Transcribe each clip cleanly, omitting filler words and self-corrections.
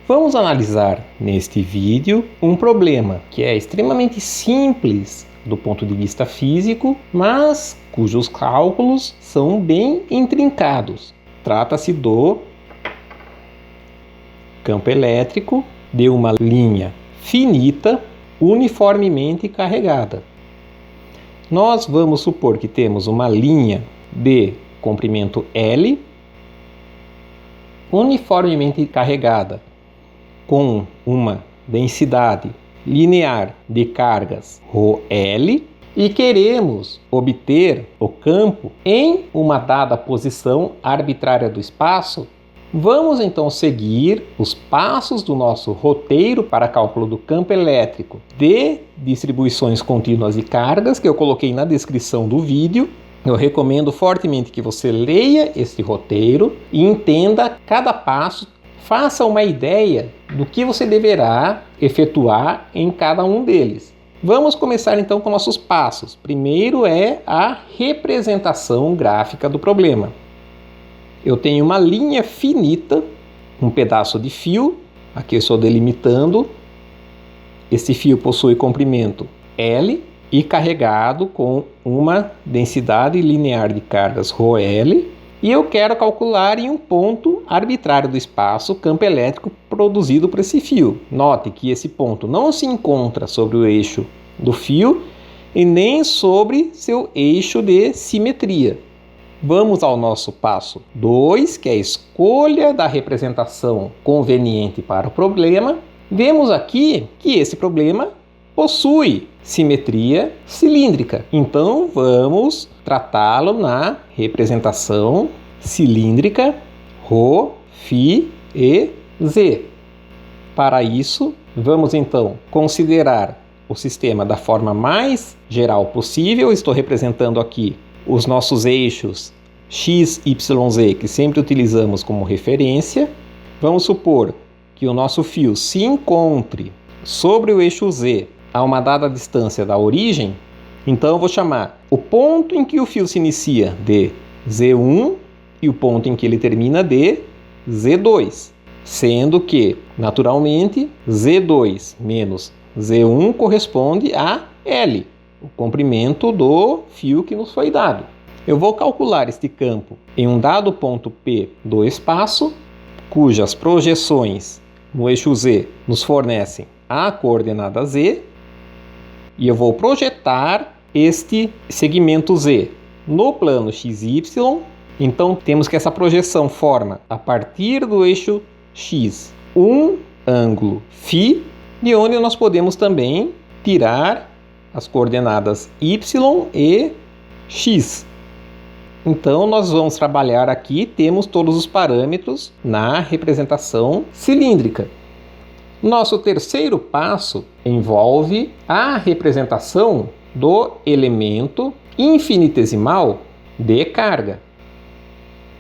Vamos analisar neste vídeo um problema que é extremamente simples do ponto de vista físico, mas cujos cálculos são bem intrincados. Trata-se do campo elétrico de uma linha finita uniformemente carregada. Nós vamos supor que temos uma linha de comprimento L uniformemente carregada com uma densidade linear de cargas ρL e queremos obter o campo em uma dada posição arbitrária do espaço. Vamos então seguir os passos do nosso roteiro para cálculo do campo elétrico de distribuições contínuas de cargas que eu coloquei na descrição do vídeo. Eu recomendo fortemente que você leia este roteiro e entenda cada passo, faça uma ideia do que você deverá efetuar em cada um deles. Vamos começar então com nossos passos. Primeiro é a representação gráfica do problema. Eu tenho uma linha finita, um pedaço de fio, aqui eu estou delimitando. Esse fio possui comprimento L e carregado com uma densidade linear de cargas ρL. E eu quero calcular em um ponto arbitrário do espaço o campo elétrico produzido por esse fio. Note que esse ponto não se encontra sobre o eixo do fio e nem sobre seu eixo de simetria. Vamos ao nosso passo 2, que é a escolha da representação conveniente para o problema. Vemos aqui que esse problema possui simetria cilíndrica. Então, vamos tratá-lo na representação cilíndrica ρ, φ e z. Para isso, vamos então considerar o sistema da forma mais geral possível. Estou representando aqui os nossos eixos x, y, z, que sempre utilizamos como referência. Vamos supor que o nosso fio se encontre sobre o eixo z a uma dada distância da origem. Então eu vou chamar o ponto em que o fio se inicia de Z1 e o ponto em que ele termina de Z2, sendo que, naturalmente, Z2 menos Z1 corresponde a L, o comprimento do fio que nos foi dado. Eu vou calcular este campo em um dado ponto P do espaço, cujas projeções no eixo Z nos fornecem a coordenada Z, e eu vou projetar este segmento Z no plano XY. Então temos que essa projeção forma, a partir do eixo X, um ângulo φ, de onde nós podemos também tirar as coordenadas Y e X. Então nós vamos trabalhar aqui, temos todos os parâmetros na representação cilíndrica. Nosso terceiro passo envolve a representação do elemento infinitesimal de carga.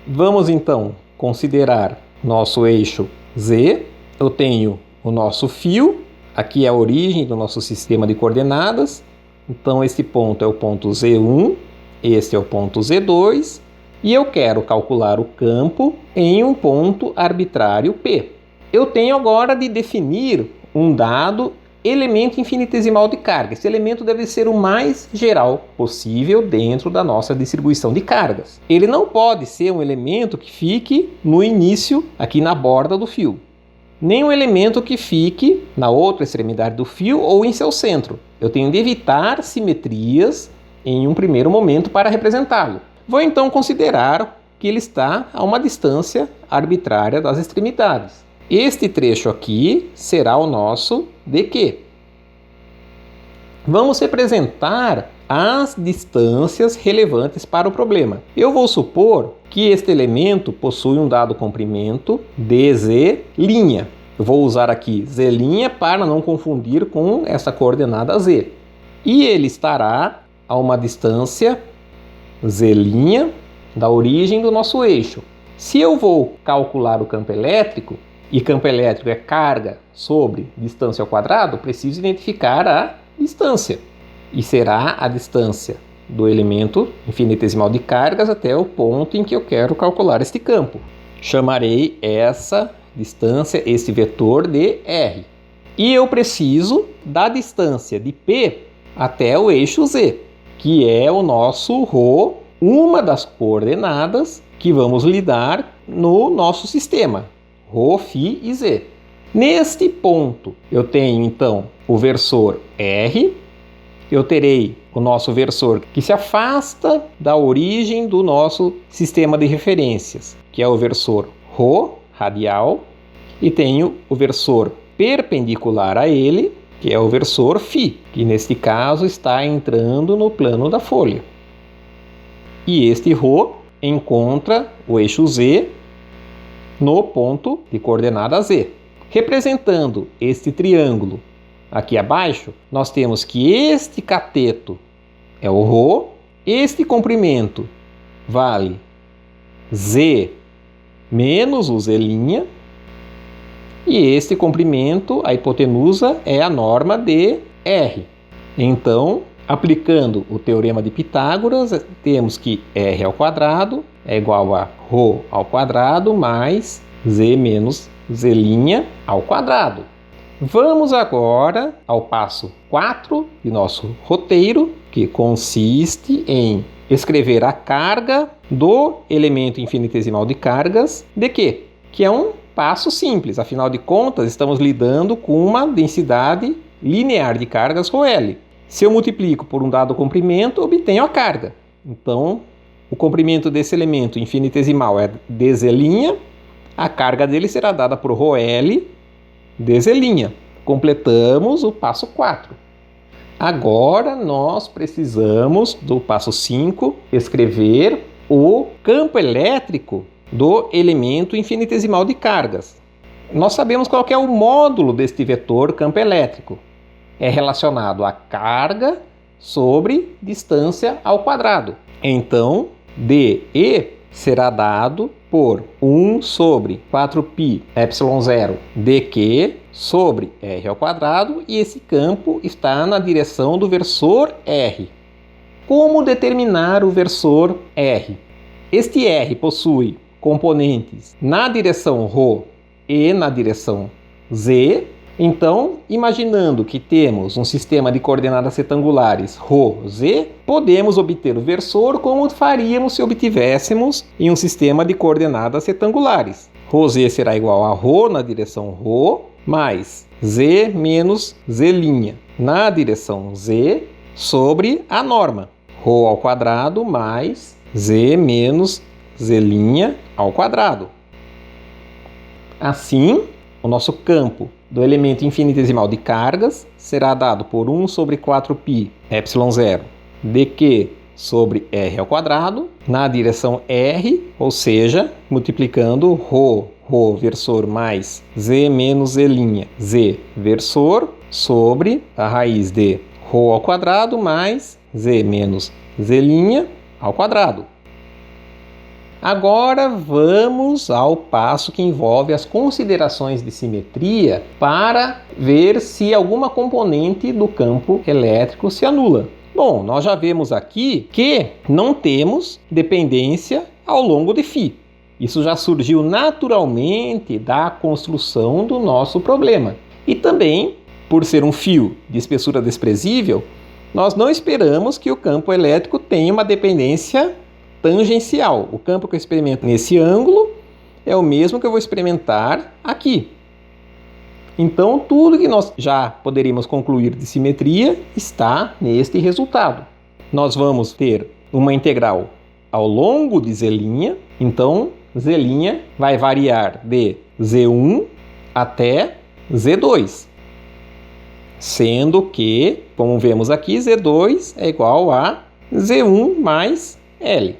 Vamos então considerar nosso eixo Z. Eu tenho o nosso fio, aqui é a origem do nosso sistema de coordenadas. Então esse ponto é o ponto Z1, este é o ponto Z2, e eu quero calcular o campo em um ponto arbitrário P. Eu tenho agora de definir um dado elemento infinitesimal de carga. Esse elemento deve ser o mais geral possível dentro da nossa distribuição de cargas. Ele não pode ser um elemento que fique no início, aqui na borda do fio, nem um elemento que fique na outra extremidade do fio ou em seu centro. Eu tenho de evitar simetrias em um primeiro momento para representá-lo. Vou então considerar que ele está a uma distância arbitrária das extremidades. Este trecho aqui será o nosso dQ. Vamos representar as distâncias relevantes para o problema. Eu vou supor que este elemento possui um dado comprimento dz'. Eu vou usar aqui z' para não confundir com essa coordenada z. E ele estará a uma distância z' da origem do nosso eixo. Se eu vou calcular o campo elétrico, e campo elétrico é carga sobre distância ao quadrado, preciso identificar a distância. E será a distância do elemento infinitesimal de cargas até o ponto em que eu quero calcular este campo. Chamarei essa distância, este vetor de R. E eu preciso da distância de P até o eixo Z, que é o nosso ρ, uma das coordenadas que vamos lidar no nosso sistema, ρ, φ e Z. Neste ponto, eu tenho então o versor R, eu terei o nosso versor que se afasta da origem do nosso sistema de referências, que é o versor ρ, radial, e tenho o versor perpendicular a ele, que é o versor φ, que neste caso está entrando no plano da folha. E este ρ encontra o eixo Z no ponto de coordenada Z. Representando este triângulo aqui abaixo, nós temos que este cateto é o ρ, este comprimento vale Z menos o Z', e este comprimento, a hipotenusa, é a norma de R. Então, aplicando o teorema de Pitágoras, temos que R ao quadrado é igual a ρ ao quadrado mais Z menos Z' ao quadrado. Vamos agora ao passo 4 de nosso roteiro, que consiste em escrever a carga do elemento infinitesimal de cargas de Q, que é um passo simples, afinal de contas estamos lidando com uma densidade linear de cargas ρL. Se eu multiplico por um dado comprimento, obtenho a carga. Então, o comprimento desse elemento infinitesimal é dz', a carga dele será dada por ρL dz'. Completamos o passo 4. Agora nós precisamos, do passo 5, escrever o campo elétrico do elemento infinitesimal de cargas. Nós sabemos qual é o módulo deste vetor campo elétrico. É relacionado à carga sobre distância ao quadrado. Então, dE será dado por 1 sobre 4π ε0 dq sobre r ao quadrado, e esse campo está na direção do versor R. Como determinar o versor R? Este R possui componentes na direção ρ e na direção Z. Então, imaginando que temos um sistema de coordenadas retangulares ρ, Z, podemos obter o versor como faríamos se obtivéssemos em um sistema de coordenadas retangulares. ρz será igual a ρ na direção ρ, mais Z menos Z' na direção Z, sobre a norma, ρ ao quadrado mais Z menos Z' ao quadrado. Assim, o nosso campo do elemento infinitesimal de cargas será dado por 1 sobre 4π ε0 dq sobre r ao quadrado na direção R, ou seja, multiplicando ρ versor mais Z menos Z', Z versor, sobre a raiz de ρ ao quadrado mais Z menos Z' ao quadrado. Agora vamos ao passo que envolve as considerações de simetria para ver se alguma componente do campo elétrico se anula. Bom, nós já vemos aqui que não temos dependência ao longo de φ. Isso já surgiu naturalmente da construção do nosso problema. E também, por ser um fio de espessura desprezível, nós não esperamos que o campo elétrico tenha uma dependência tangencial. O campo que eu experimento nesse ângulo é o mesmo que eu vou experimentar aqui. Então, tudo que nós já poderíamos concluir de simetria está neste resultado. Nós vamos ter uma integral ao longo de Z', então Z' vai variar de Z1 até Z2, sendo que, como vemos aqui, Z2 é igual a Z1 mais L.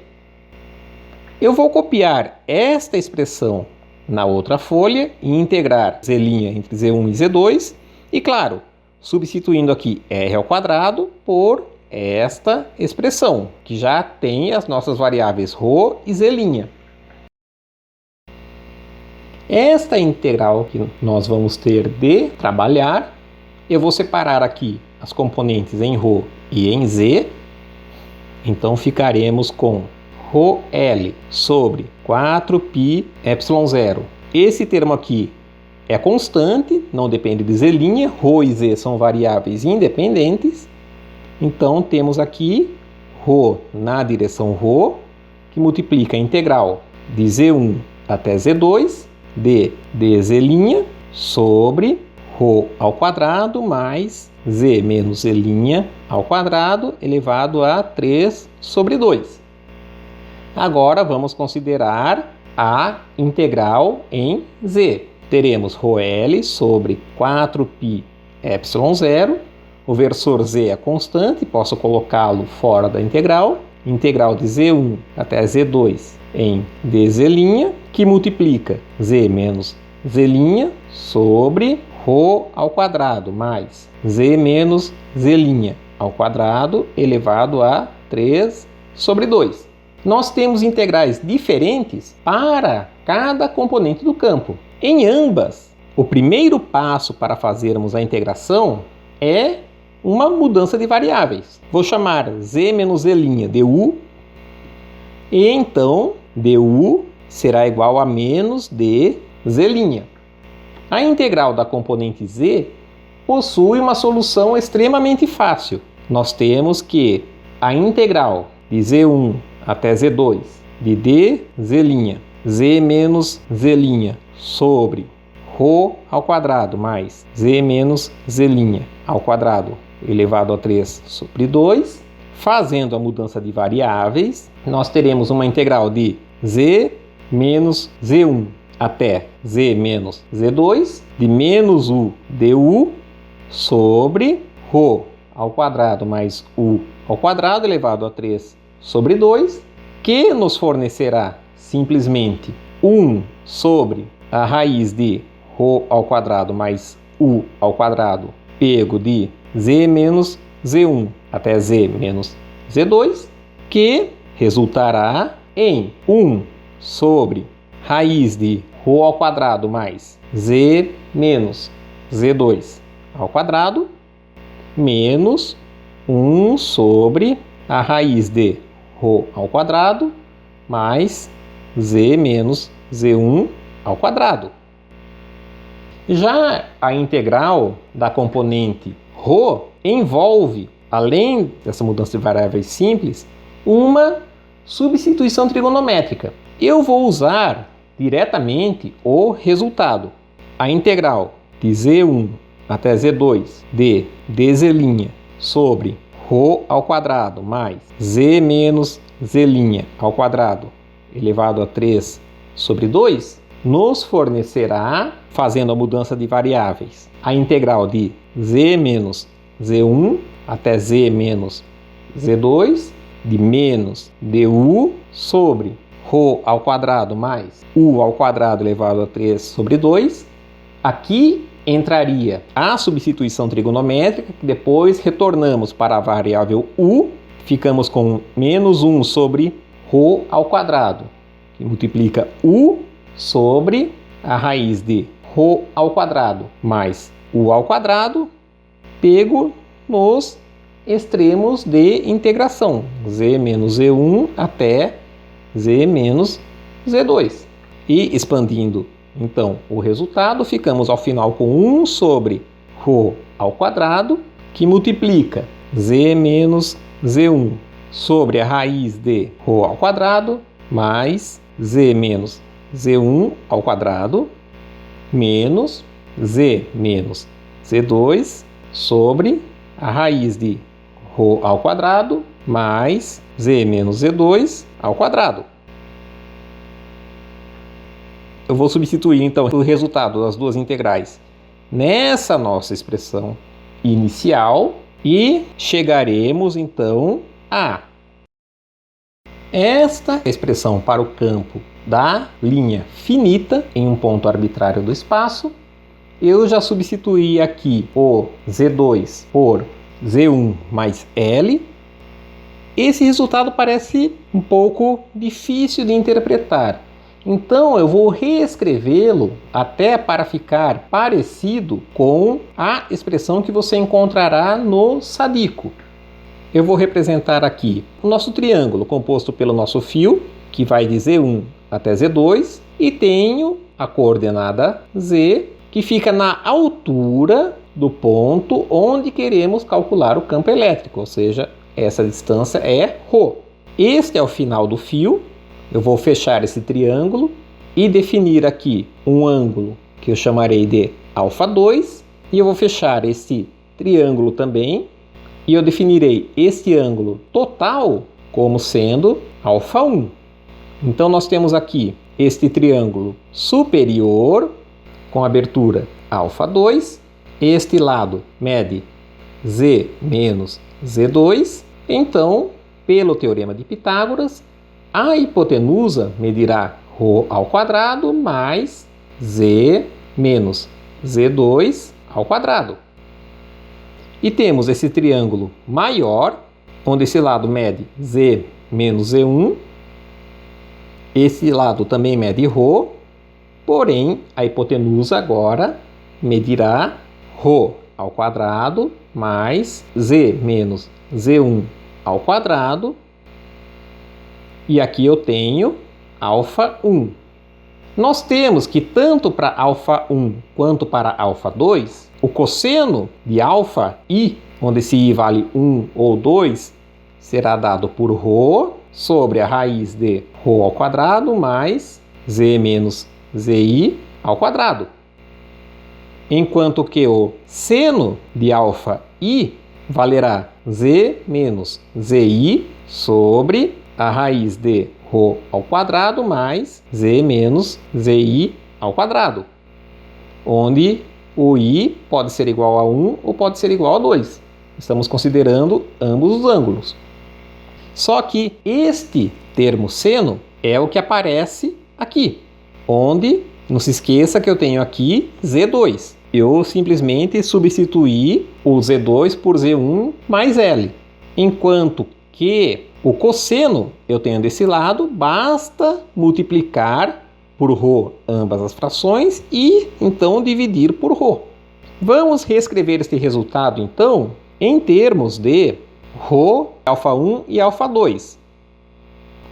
Eu vou copiar esta expressão na outra folha e integrar Z' entre Z1 e Z2 e, claro, substituindo aqui R ao quadrado por esta expressão, que já tem as nossas variáveis ρ e Z'. Esta integral que nós vamos ter de trabalhar, eu vou separar aqui as componentes em ρ e em Z, então ficaremos com ρL sobre 4π ε0 Esse termo aqui é constante, não depende de z', ρ e z são variáveis independentes. Então, temos aqui ρ na direção ρ, que multiplica a integral de z1 até z2 de dz' sobre ρ ao quadrado mais z menos z' ao quadrado elevado a 3 sobre 2. Agora, vamos considerar a integral em z. Teremos ρl sobre 4π ε0. O versor z é constante, posso colocá-lo fora da integral. Integral de z1 até z2 em dz', que multiplica z menos z' sobre ρ ao quadrado mais z menos z' ao quadrado elevado a 3 sobre 2. Nós temos integrais diferentes para cada componente do campo. Em ambas, o primeiro passo para fazermos a integração é uma mudança de variáveis. Vou chamar z menos z' de u, e então du será igual a menos dz'. A integral da componente z possui uma solução extremamente fácil. Nós temos que a integral de z1 até z2 de dz' z menos z' sobre ρ ao quadrado mais z menos z' ao quadrado elevado a 3 sobre 2. Fazendo a mudança de variáveis, nós teremos uma integral de z menos z1 até z menos z2 de menos u du sobre ρ ao quadrado mais u ao quadrado elevado a 3 sobre 2, que nos fornecerá simplesmente 1 sobre a raiz de ρ ao quadrado mais u ao quadrado pego de z menos z1 até z menos z2, que resultará em 1 sobre raiz de ρ ao quadrado mais z menos z2 ao quadrado menos 1 sobre a raiz de ρ ao quadrado mais z menos z1 ao quadrado. Já a integral da componente ρ envolve, além dessa mudança de variáveis simples, uma substituição trigonométrica. Eu vou usar diretamente o resultado. A integral de z1 até z2 de dz' sobre ρ ao quadrado mais z menos z' ao quadrado elevado a 3 sobre 2 nos fornecerá, fazendo a mudança de variáveis, a integral de z menos z1 até z menos z2 de menos du sobre ρ ao quadrado mais u ao quadrado elevado a 3 sobre 2. Aqui entraria a substituição trigonométrica, que depois retornamos para a variável u, ficamos com menos 1 sobre ρ ao quadrado, que multiplica u sobre a raiz de ρ ao quadrado mais u ao quadrado, pego nos extremos de integração, z menos z1 até z menos z2. E expandindo, então, o resultado, ficamos ao final com 1 sobre ρ ao quadrado, que multiplica z menos z1 sobre a raiz de ρ ao quadrado, mais z menos z1 ao quadrado, menos z menos z2 sobre a raiz de ρ ao quadrado, mais z menos z2 ao quadrado. Eu vou substituir, então, o resultado das duas integrais nessa nossa expressão inicial e chegaremos, então, a esta expressão para o campo da linha finita em um ponto arbitrário do espaço. Eu já substituí aqui o z2 por z1 mais L. Esse resultado parece um pouco difícil de interpretar. Então eu vou reescrevê-lo até para ficar parecido com a expressão que você encontrará no sadico. Eu vou representar aqui o nosso triângulo composto pelo nosso fio, que vai de Z1 até Z2, e tenho a coordenada z, que fica na altura do ponto onde queremos calcular o campo elétrico, ou seja, essa distância é ρ. Este é o final do fio. Eu vou fechar esse triângulo e definir aqui um ângulo que eu chamarei de α2, e eu vou fechar esse triângulo também, e eu definirei este ângulo total como sendo α1. Então nós temos aqui este triângulo superior com abertura α2, este lado mede z menos z2, então, pelo teorema de Pitágoras, a hipotenusa medirá ρ² mais z menos z2 ao quadrado. E temos esse triângulo maior, onde esse lado mede z menos z1, esse lado também mede ρ, porém a hipotenusa agora medirá ρ² mais z menos z1 ao quadrado, e aqui eu tenho α1. Nós temos que tanto para α1 quanto para α2, o cosseno de αi, onde esse i vale 1 ou 2, será dado por ρ sobre a raiz de ρ² mais z menos zi ao quadrado. Enquanto que o seno de αi valerá z menos zi sobre a raiz de ρ² mais z menos zi ao quadrado, onde o i pode ser igual a 1 ou pode ser igual a 2. Estamos considerando ambos os ângulos. Só que este termo seno é o que aparece aqui, onde, não se esqueça que eu tenho aqui z2. Eu simplesmente substituí o z2 por z1 mais L. Enquanto que o cosseno eu tenho desse lado, basta multiplicar por ρ ambas as frações e então dividir por ρ. Vamos reescrever este resultado então em termos de ρ, α1 e α2.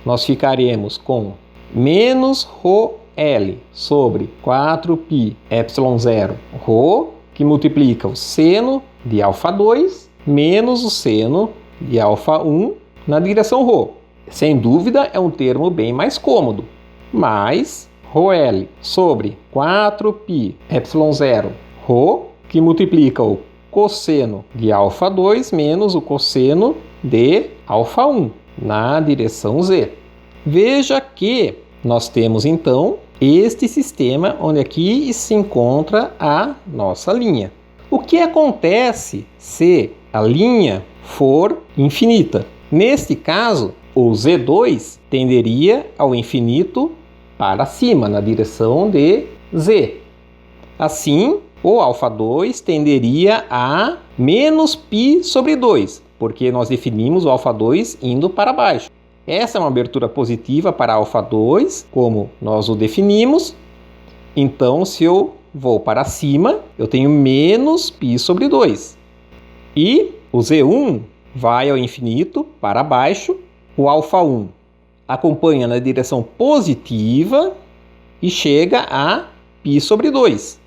Nós ficaremos com menos ρl sobre 4π ε0 ρ, que multiplica o seno de α2 menos o seno de α1 na direção ρ. Sem dúvida é um termo bem mais cômodo, mas ρl sobre 4π ε0 ρ, que multiplica o cosseno de α2 menos o cosseno de α1 na direção z. Veja que nós temos então este sistema onde aqui se encontra a nossa linha. O que acontece se a linha for infinita? Neste caso, o z2 tenderia ao infinito para cima, na direção de z. Assim, o α2 tenderia a menos π sobre 2, porque nós definimos o α2 indo para baixo. Essa é uma abertura positiva para α2, como nós o definimos. Então, se eu vou para cima, eu tenho menos π sobre 2. E o z1 vai ao infinito para baixo. O α1 acompanha na direção positiva e chega a π sobre 2.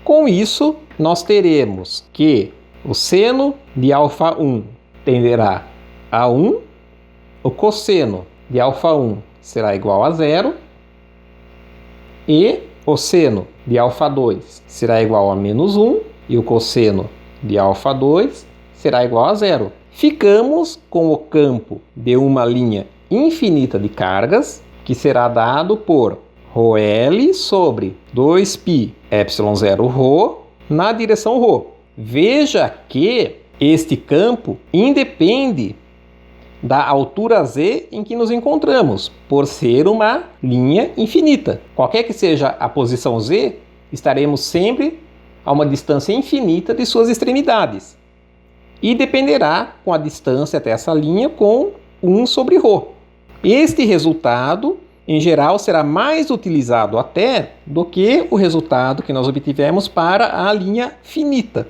Com isso, nós teremos que o seno de α1 tenderá a 1, o cosseno de α1 será igual a 0 e o seno de α2 será igual a menos 1 e o cosseno de α2 será igual a 0. Ficamos com o campo de uma linha infinita de cargas, que será dado por ρl sobre 2π ε0 ρ na direção ρ. Veja que este campo independe da altura z em que nos encontramos, por ser uma linha infinita. Qualquer que seja a posição z, estaremos sempre a uma distância infinita de suas extremidades. E dependerá com a distância até essa linha com 1 sobre ρ. Este resultado, em geral, será mais utilizado até do que o resultado que nós obtivemos para a linha finita.